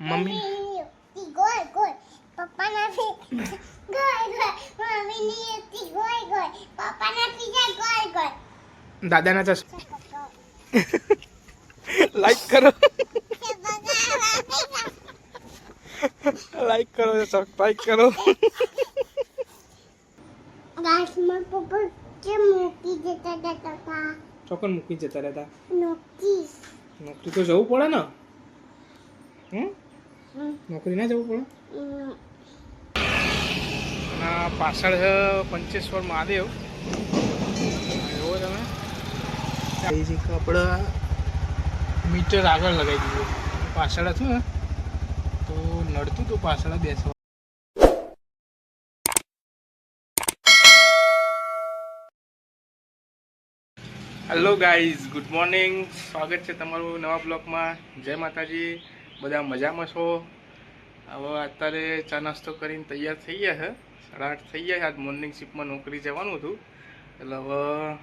Mummy ગોળ ગોળ પપ્પાના ગોળ ગોળ મમ્મીની હતી ગોળ ગોળ પપ્પાના પીઝા ગોળ ગોળ દાદાના ચશ્મા લાઈક કરો લાઈક કરો સબસ્ક્રાઇબ કરો ગાસમાં પપ્પા કે મૂકી જતા હતા ચોકન મૂકી જતા રહેતા નોકીસ નોકરી તો જવું પડે ને નોકરી ના જવું પડે અને પાછળ છે પંચેશ્વર મહાદેવ એવો તમે આપણે મીટર આગળ લગાવી દીધું પાછળ હતું ને તો નડતું તો પાછળ બેસવા. Hello guys, good morning. સ્વાગત છે તમારું નવા બ્લોગમાં. જય માતાજી. બધા મજામાં છો? હવે અત્યારે ચા નાસ્તો કરીને તૈયાર થઈ ગયા છે. 8:30 થઈ ગયા છે. આજ મોર્નિંગ શિફ્ટમાં નોકરી જવાનું હતું એટલે હવે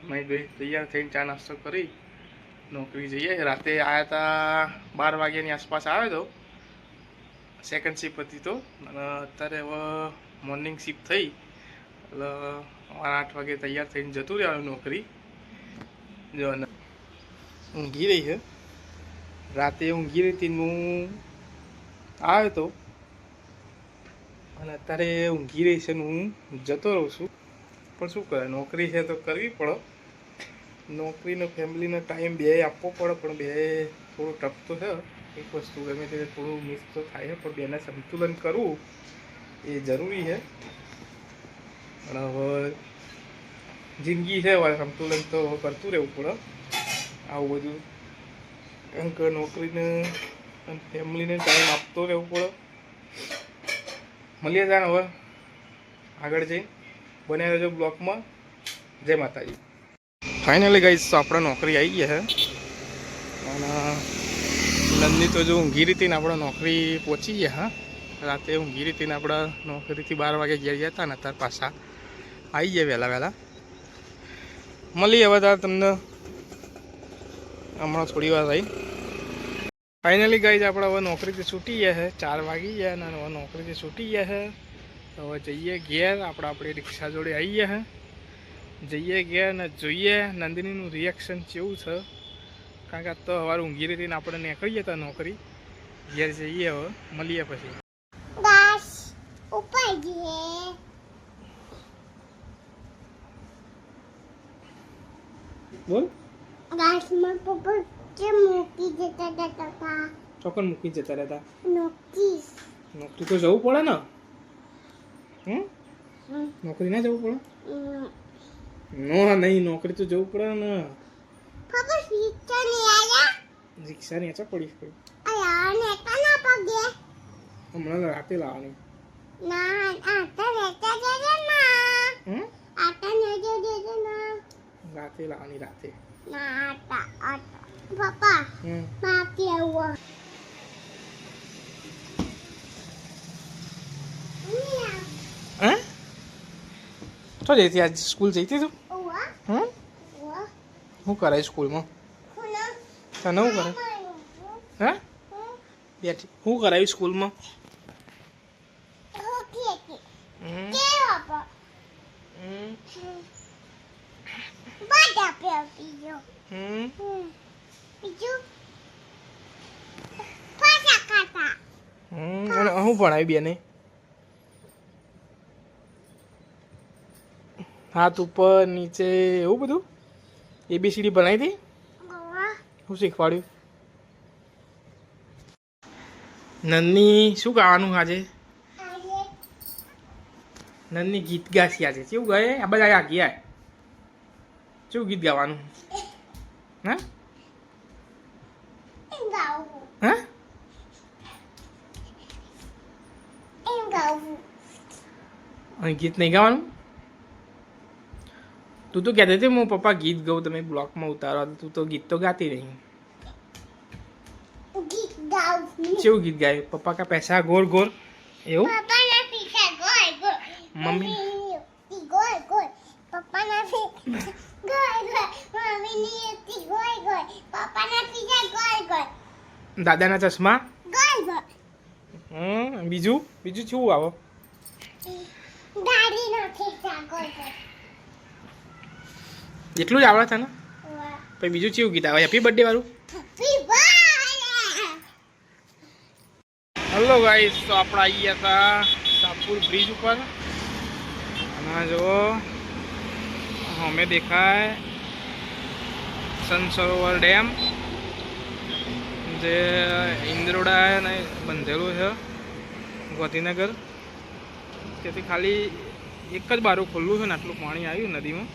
મેં તૈયાર થઈને ચા નાસ્તો કરી નોકરી જઈએ. રાતે આવ્યા હતા 12 વાગ્યાની આસપાસ આવ્યો હતો. સેકન્ડ શિફ્ટ હતી તો, અને અત્યારે હવે મોર્નિંગ શિફ્ટ થઈ એટલે 8 વાગે તૈયાર થઈને જતું રહેવાનું નોકરી. જો ઊંઘી રહી છે. રાતે ઊંઘી રહી હતી હું આવ્યો હતો અને અત્યારે ઊંઘી રહી છે ને હું જતો રહું છું. પણ શું કરે, નોકરી છે તો કરવી પડે. નોકરીનો ફેમિલીનો ટાઈમ બે આપવો પડે, પણ બે થોડું ટફ તો છે. એક વસ્તુ ગમે તે થોડું મિસ તો થાય છે, પણ બેને સંતુલન કરવું એ જરૂરી છે. પણ હવે જિંદગી છે, હવે સંતુલન તો કરતું રહેવું પડે આવું બધું. કારણ કે નોકરીને અને ફેમિલીને ટાઈમ આપતો રહેવું પડે. મળીએ જાણ હવે આગળ જઈ. બન્યા રહેજો બ્લોકમાં. જય માતાજી. ફાઇનલી ગાઈસ આપણે નોકરી આવી ગયા છે અને નંદની તો જો ઊંઘી રીતે ને આપણે નોકરી પહોંચી ગયા. હા, રાતે ઊંઘી રીતે ને આપણે નોકરીથી 12 વાગે ઘેર ગયા હતા ને અત્યારે પાછા આવી ગયા વહેલા. મળીએ હવે તાર તમને હમણાં થોડી વાર રહી. ફાઇનલી ગાઈઝ આપણે હવે નોકરીથી છૂટી ગયા છે. 4 વાગી ગયા અને હવે નોકરીથી છૂટી ગયા છે. હવે જઈએ ઘેર. આપણી રિક્ષા જોડે આવી ગયા છે. જઈએ ઘેર ને જોઈએ નંદિનીનું રિએક્શન કેવું છે. કારણ કે આ તો સવારે ઊંઘી રહી ને આપણે નીકળી ગયા હતા નોકરી. ઘેર જઈએ હવે, મળીએ પછી. ગાસ ઉપર જઈએ બોલ. ગાસમાં પપ્પા કે મૂકી જતા હતા ચોકન મૂકી જતા રહેતા નોકીસ નોકરી તો જવું પડે ને નોકરી ના જવું પડે? નો નહીં, નોકરી તો જવું પડે ને. પપ્પા રિક્ષા નહીં આયા? રિક્ષા ની અચા પડી પડી અયા ને કાના પગે હમણાં રાતે લાવવાની. ના આટા રહેતા જજે ના આટા ને જજે ના રાતે લાવવાની રાતે. ના આટા પપ્પા બાકી આવો હે તો જઈતી આજ સ્કૂલ જઈતી તું? શું કરાય સ્કૂલમાં? તને શું કરે? હે બેઠી શું કરાયું સ્કૂલમાં? અને શું ભણાવ્યું બેને? હાથ ઉપર નીચે એવું બધું ABCD ભણાવી હતી? શું શીખવાડ્યું? નન્ની શું ગાવાનું આજે? નન્ની ગીત ગાશી આજે. કેવું ગાય? આ બધા આ ગયા શું ગીત ગાવાનું? હા હા અહીં ગીત નહીં ગાવાનું? તું તો કહેતી હતી હું પપ્પા ગીત ગાઉં, તમે બ્લોકમાં ઉતારો. તું તો ગીત તો ગાતી નહીં. કેવું ગીત ગાય? પપ્પા કા પૈસા ગોળ ગોળ એવું? મમ્મી દાદાના ચશ્મા બીજું બીજું શું આવો ગાડી નથી ચાકોર પર એટલું જ આવડે તને વાહ પછી બીજું કેવું ગીત આવે હેપી બર્થડે વાળું હેપી બર્થડે હલો ગાઈસ તો આપણે આવી ગયા હતા સાપુર બ્રિજ ઉપર અને જુઓ અમે દેખાય સનસરોવર ડેમ જે ઇન્દ્રોડા ને બંધેલું છે ગાંધીનગર તેથી ખાલી એક જ બારું ખુલ્લું છે ને આટલું પાણી આવ્યું નદીમાં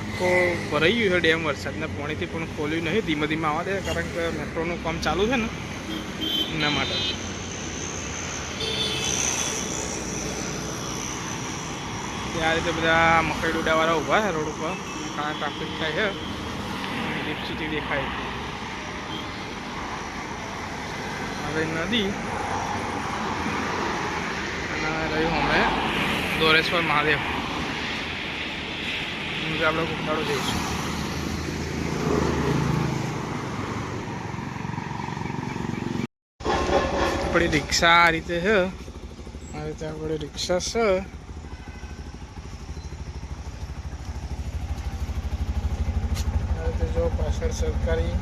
આખો ભરાઈ ગયું છે ડેમ વરસાદના પાણીથી પણ ખોલ્યું નહીં ધીમે ધીમે આવવા દે કારણ કે મેટ્રોનું કામ ચાલુ છે ને એના માટે આ રીતે બધા મકઈ ડોડાવાળા ઊભા છે રોડ ઉપર કાળા ટ્રાફિક થાય છે લીપ સિટી દેખાય હવે નદી અને રહ્યું અમે દોરેશ્વર મહાદેવ આપણે કુંડાળો જઈશું આપણી રિક્ષા આ રીતે છે આ રીતે આપણી રિક્ષા છે આ રીતે જો પાછળ સરકારી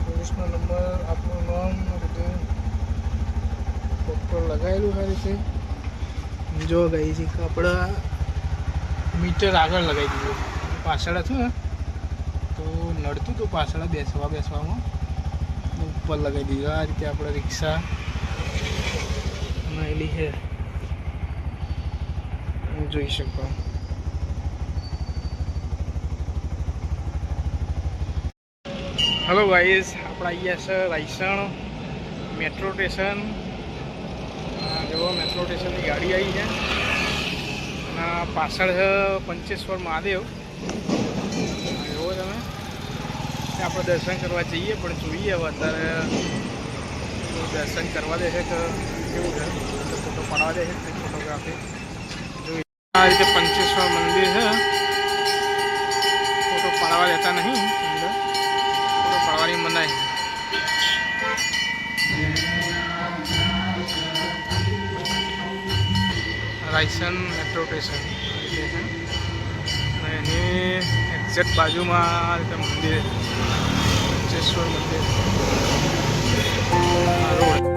પોલીસનો નંબર આપણું નામ રીતે ફોટો લગાવેલું આ રીતે જો ગઈ છે કપડા મીટર આગળ લગાવી દીધું પાછળ હતું ને તો નડતું હતું પાછળ બેસવામાં ઉપર લગાવી દીધું આ રીતે આપણે રિક્ષા બનાવેલી છે જોઈ શકો હલો ગાઈઝ આપણે આવી ગયા છે રાયસણ મેટ્રો સ્ટેશન જેવો મેટ્રો સ્ટેશનની ગાડી આવી છે અને પાછળ છે પંચેશ્વર મહાદેવ એવો તમે આપણે દર્શન કરવા જઈએ પણ જોઈએ હવે અત્યારે દર્શન કરવા દે છે કે કેવું છે ફોટો પાડવા દે છે ફોટોગ્રાફી જોઈએ આ રીતે પંચેશ્વર મંદિર છે ફોટો પાડવા દેતા નહીં અંદર ફોટો પાડવાની મનાઈ રાયસન મેટ્રો સ્ટેશન અને એની એક્ઝેક્ટ બાજુમાં આ રીતે મંદિર પંચેશ્વર મંદિર રોડ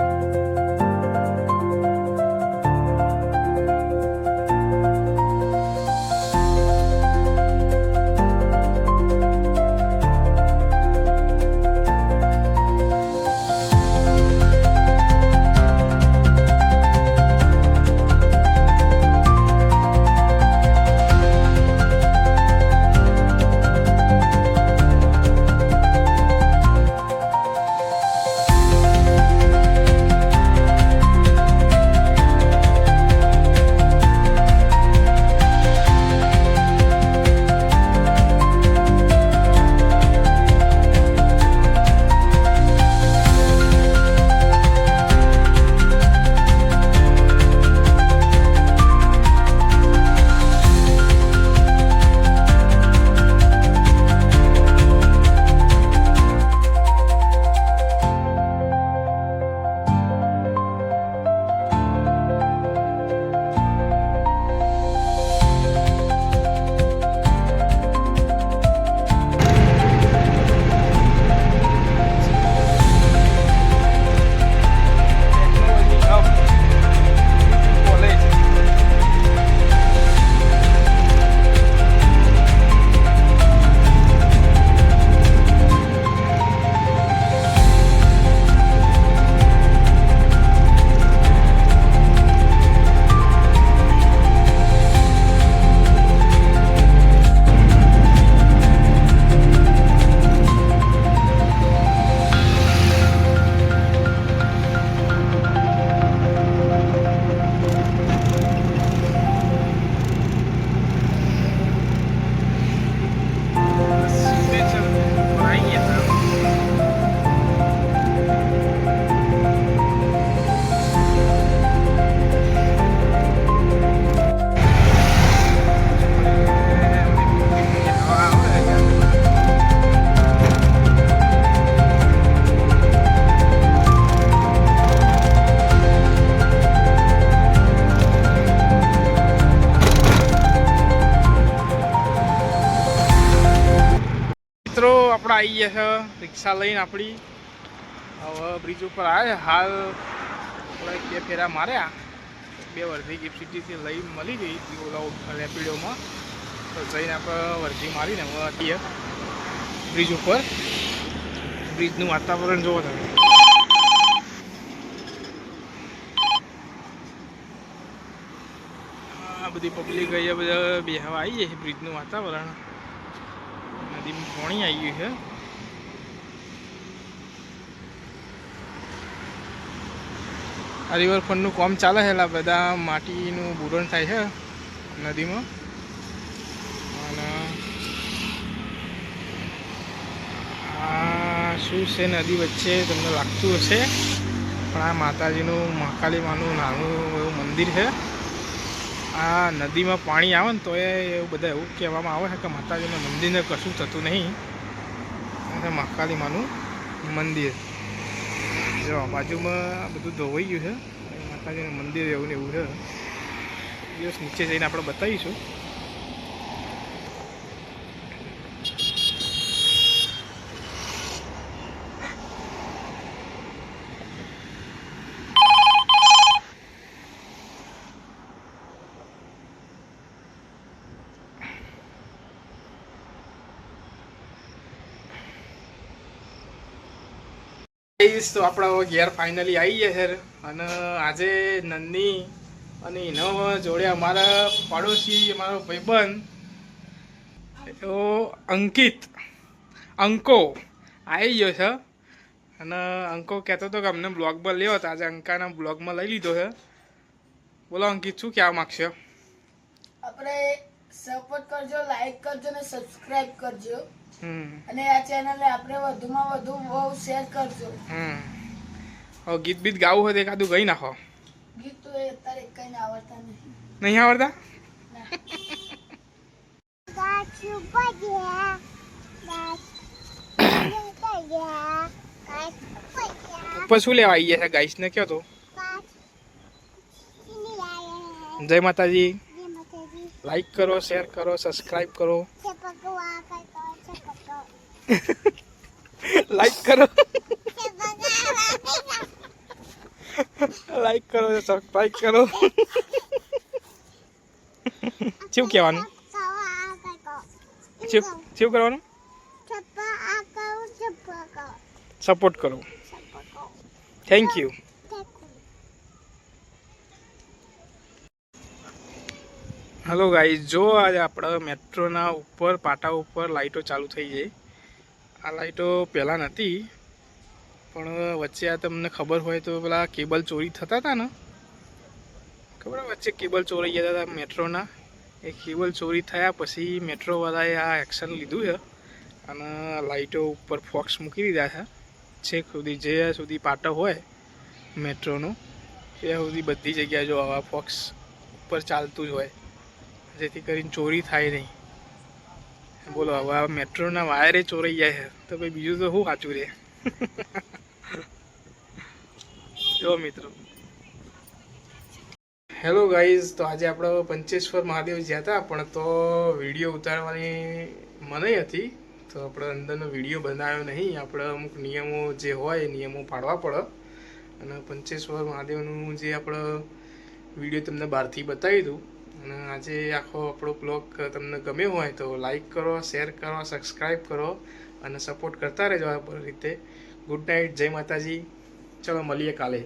રિક્ષા આવી ગયા છે, રિક્ષા લઈને આપણી હવે બ્રિજ ઉપર આવ્યા. હાલ થોડા 2 ફેરા માર્યા. 2 વર્ધી ગિફ્ટ સિટીથી લઈ મળી ગઈ ઓલા રેપિડોમાં, તો જઈને આપણે વર્ધી મારીને હવે છીએ બ્રિજ ઉપર. બ્રિજનું વાતાવરણ જોવો તમે. આ બધી પબ્લિક અહીંયા બધા બેહવા આવી જાય છે. બ્રિજનું વાતાવરણ, નદીમાં પાણી આવી ગયું છે. આ રિવરફ્રન્ટનું કામ ચાલે છે, એટલે બધા માટીનું બુરણ થાય છે નદીમાં. અને આ શું છે નદી વચ્ચે તમને લાગતું હશે, પણ આ માતાજીનું મહાકાળી માનું નાનું એવું મંદિર છે. આ નદીમાં પાણી આવે ને તો એવું બધા એવું કહેવામાં આવે છે કે માતાજીના મંદિરને કશું થતું નહીં. મહાકાળી માનું મંદિર જો બાજુમાં બધું ધોવાઈ ગયું છે. માતાજીનું મંદિર એવું ને એવું છે. દિવસ નીચે જઈને આપણે બતાવીશું. તો આપણા ઘેર ફાઇનલી આવી ગયા છે. અને આજે નન્ની અને એનો જોડે અમારા પાડોશી અમારો ભાઈબંધ એવો અંકો આવી ગયો છે. અને અંકો કહેતો હતો કે અમને બ્લોગમાં લેવો, તો આજે અંકાના બ્લોગમાં લઈ લીધો છે. બોલો અંકિત, શું કહેવા માગશો? આપણે સપોર્ટ કરજો, લાઈક કરજો ને સબસ્ક્રાઇબ કરજો. અને આ ચેનલને આપણે વધુમાં વધુ બહુ શેર કરજો. હવે ગીત બીત ગાવું હોય તો એકાદું ગાઈ નાખો. ગીત તો અત્યારે કઈ આવડતા નહીં. નહીં આવડતા? ઉપર શું લેવા આવી ગયા છે ગાઈસ ને કયો તો? જય માતાજી. લાઈક કરો, શેર કરો, સબસ્ક્રાઇબ કરો. લાઈક કરો, લાઈક કરો, સબસ્ક્રાઇબ કરો. શું કહેવાનું? શું કરવાનું? સપોર્ટ કરો. Thank you. હેલો ગાઈઝ, જો આજે આપણે મેટ્રોના ઉપર પાટા ઉપર લાઈટો ચાલુ થઈ જાય. આ લાઈટો પહેલાં નથી, પણ વચ્ચે આ તમને ખબર હોય તો પેલા કેબલ ચોરી થતા હતા ને, ખબર વચ્ચે કેબલ ચોરી ગયા હતા મેટ્રોના. એ કેબલ ચોરી થયા પછી મેટ્રોવાળાએ આ એક્શન લીધું છે અને લાઈટો ઉપર ફોક્સ મૂકી દીધા છે. છેક સુધી જે સુધી પાટો હોય મેટ્રોનું ત્યાં સુધી બધી જગ્યાએ જો આવા ફોક્સ ઉપર ચાલતું જ હોય, જેથી કરીને ચોરી થાય નહીં. બોલો, હવે આ મેટ્રોના વાયરે ચોરાઈ જાય છે તો ભાઈ બીજું તો શું સાચું રહે? જો મિત્રો, હેલો ગાઈઝ, તો આજે આપણે પંચેશ્વર મહાદેવ જ્યાં હતા, પણ તો વિડીયો ઉતારવાની મનાઈ હતી, તો આપણે અંદરનો વિડીયો બનાવ્યો નહીં. આપણે અમુક નિયમો જે હોય એ નિયમો પાડવા પડે. અને પંચેશ્વર મહાદેવનું જે આપણે વિડીયો તમને બહારથી બતાવી દઉં. અને આજે આખો આપણો બ્લોગ તમને ગમ્યો હોય તો લાઈક કરો, શેર કરો, સબસ્ક્રાઈબ કરો અને સપોર્ટ કરતા રહેજો આ રીતે. ગુડ નાઇટ, જય માતાજી. ચલો મળીએ કાલે.